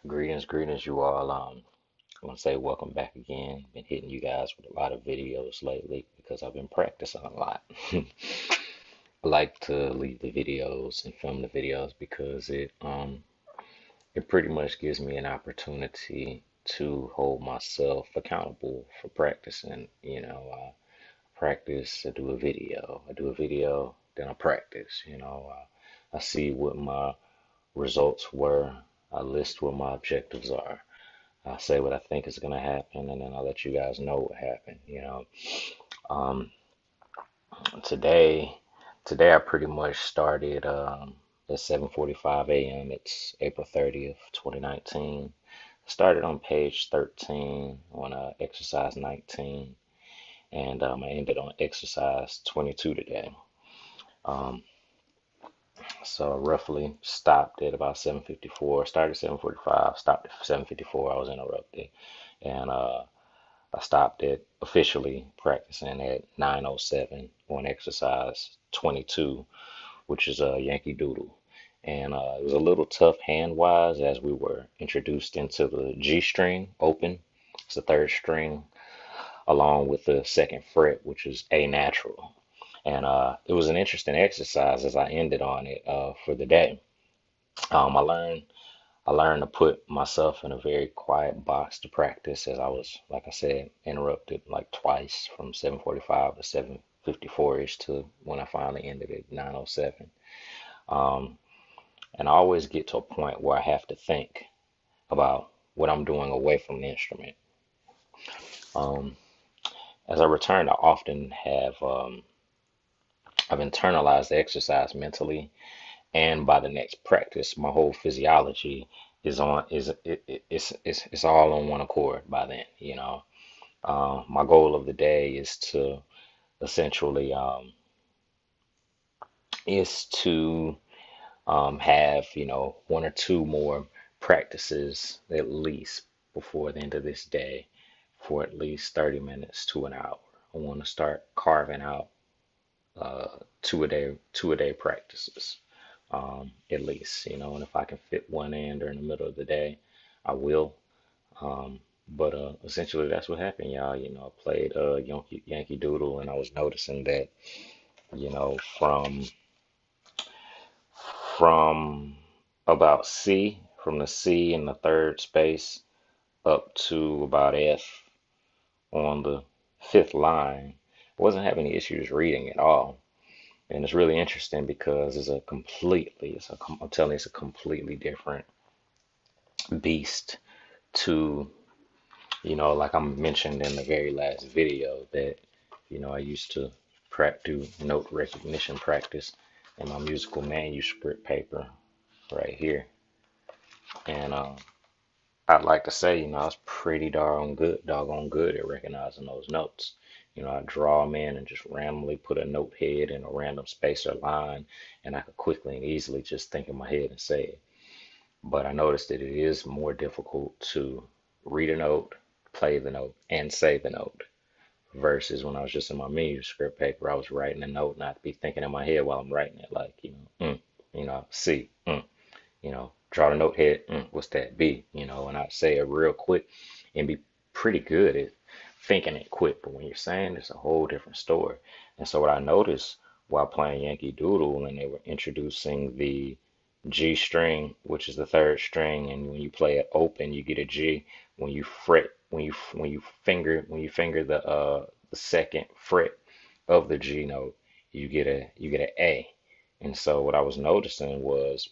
Greetings, you all. I want to say welcome back again. Been hitting you guys with a lot of videos lately because I've been practicing a lot. I like to leave the videos and film the videos because it pretty much gives me an opportunity to hold myself accountable for practicing. Practice. I do a video, then I practice. I see what my results were. I list what my objectives are. I say what I think is going to happen, and then I'll let you guys know what happened. Um, today, today I pretty much started at 7:45 a.m. It's April 30th, 2019. Started on page 13 on exercise 19, and I ended on exercise 22 today. Um, so I roughly stopped at about 7:54. Started at 7:45, stopped at 7:54. I was interrupted, and I stopped it officially practicing at 9:07 on exercise 22, which is a Yankee Doodle. And it was a little tough hand wise as we were introduced into the G string open. It's the third string along with the second fret, which is A natural. And it was an interesting exercise as I ended on it for the day. Um, I learned I learned to put myself in a very quiet box to practice as I was, like I said, interrupted like twice from 7:45 to 7:54-ish to when I finally ended at 9:07. Um, and I always get to a point where I have to think about what I'm doing away from the instrument. Um, as I return, I often have I've internalized the exercise mentally, and by the next practice, my whole physiology it's all on one accord by then. My goal of the day is to essentially have one or two more practices at least before the end of this day for at least 30 minutes to an hour. I want to start carving out two a day practices, at least, and if I can fit one in during the middle of the day, I will. But essentially, that's what happened, y'all. I played Yankee Doodle, and I was noticing that, from about C, from the C in the third space up to about F on the fifth line, I wasn't having any issues reading at all. And it's really interesting because I'm telling you, it's a completely different beast to, like I mentioned in the very last video that, I used to do note recognition practice in my musical manuscript paper right here. And I'd like to say, I was pretty doggone good at recognizing those notes. I draw them in and just randomly put a note head in a random space or line, and I could quickly and easily just think in my head and say it. But I noticed that it is more difficult to read a note, play the note, and say the note versus when I was just in my manuscript paper, I was writing a note and I'd be thinking in my head while I'm writing it, like, C, draw the note head, what's that, B, and I'd say it real quick and be pretty good at thinking it quick. But when you're saying it's a whole different story. And so what I noticed while playing Yankee Doodle, and they were introducing the G string, which is the third string, and when you play it open, you get a G. When you fret, when you finger the second fret of the G note, you get an A. And so what I was noticing was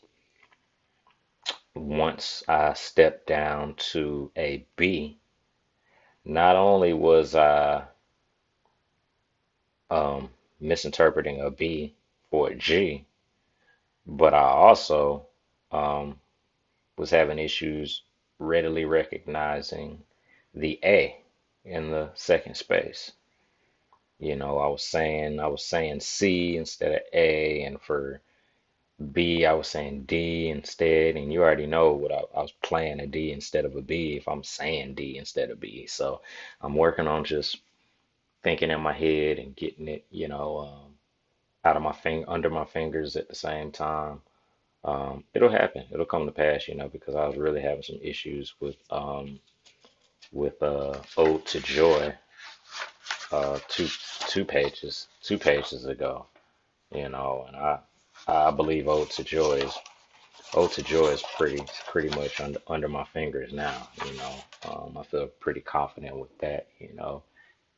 once I stepped down to a B, not only was I misinterpreting a B for a G, but I also um, was having issues readily recognizing the A in the second space. I was saying C instead of A, and for B, I was saying D instead, and you already know what I was playing a D instead of a B if I'm saying D instead of B. So I'm working on just thinking in my head and getting it, out of my under my fingers at the same time. It'll happen. It'll come to pass, because I was really having some issues with Ode to Joy two pages ago, and I believe Ode to Joy is pretty much under my fingers now, I feel pretty confident with that.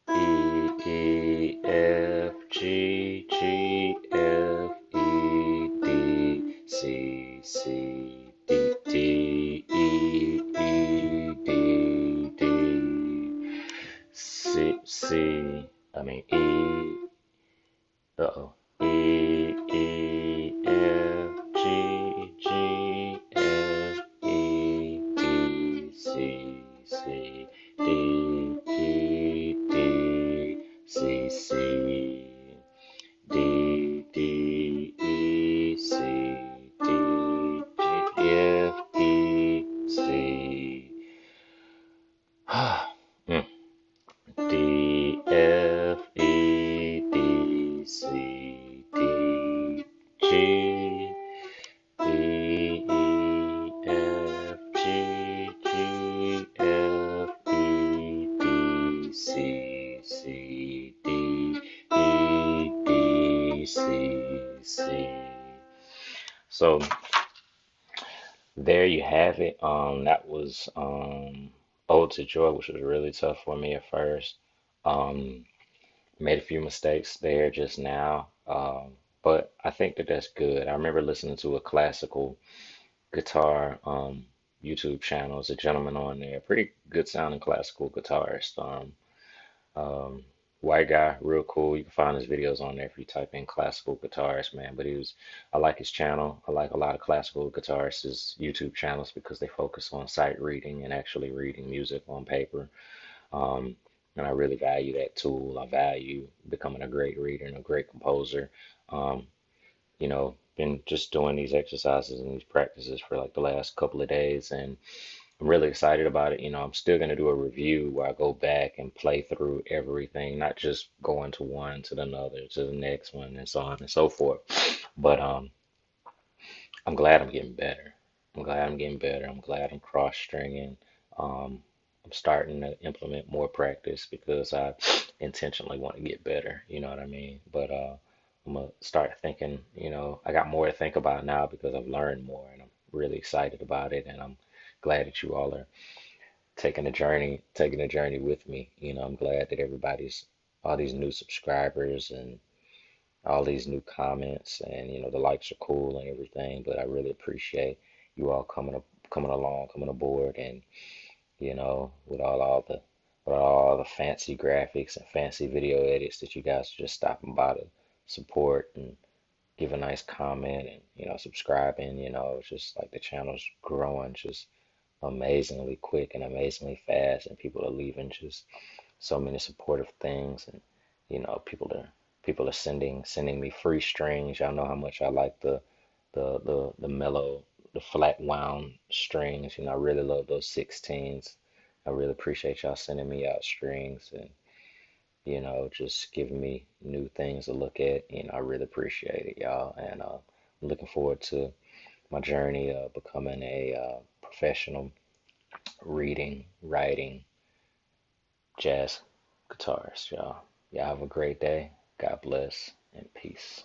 E, F, G, G, F, E, D, C, C, D, D, I mean uh-oh. E, F, G, G, F, E, D, C, C, D, D, E, C, D, F, E, D, C, D, G, E, F, G, G, F, E, D, C, C, D, E, D, C, C. So there you have it. That was Ode to Joy, which was really tough for me at first. Um, Made a few mistakes there just now, but I think that that's good. I remember listening to a classical guitar YouTube channel. There's a gentleman on there, pretty good sounding classical guitarist. Um, White guy, real cool. You can find his videos on there if you type in classical guitarist, man. But I like his channel. I like a lot of classical guitarists' YouTube channels because they focus on sight reading and actually reading music on paper. Um, and I really value that tool. I value becoming a great reader and a great composer. Um, been just doing these exercises and these practices for like the last couple of days, and I'm really excited about it. I'm still going to do a review where I go back and play through everything, not just going to one to another to the next one and so on and so forth. But I'm glad I'm getting better. I'm glad I'm getting better. I'm glad I'm cross stringing. I'm starting to implement more practice because I intentionally want to get better. You know what I mean? But I'm gonna start thinking. I got more to think about now because I've learned more, and I'm really excited about it. And I'm glad that you all are taking the journey with me. I'm glad that all these new subscribers and all these new comments, and the likes are cool and everything, but I really appreciate you all coming along, coming aboard, and with all the fancy graphics and fancy video edits that you guys are just stopping by to support and give a nice comment and subscribing. It's just like the channel's growing just amazingly quick and amazingly fast, and people are leaving just so many supportive things, and people are sending me free strings. Y'all know how much I like the mellow, the flat wound strings. I really love those 16s. I really appreciate y'all sending me out strings and just giving me new things to look at. I really appreciate it, y'all, and I'm looking forward to my journey of becoming a professional reading, writing, jazz guitarist, y'all. Y'all have a great day. God bless and peace.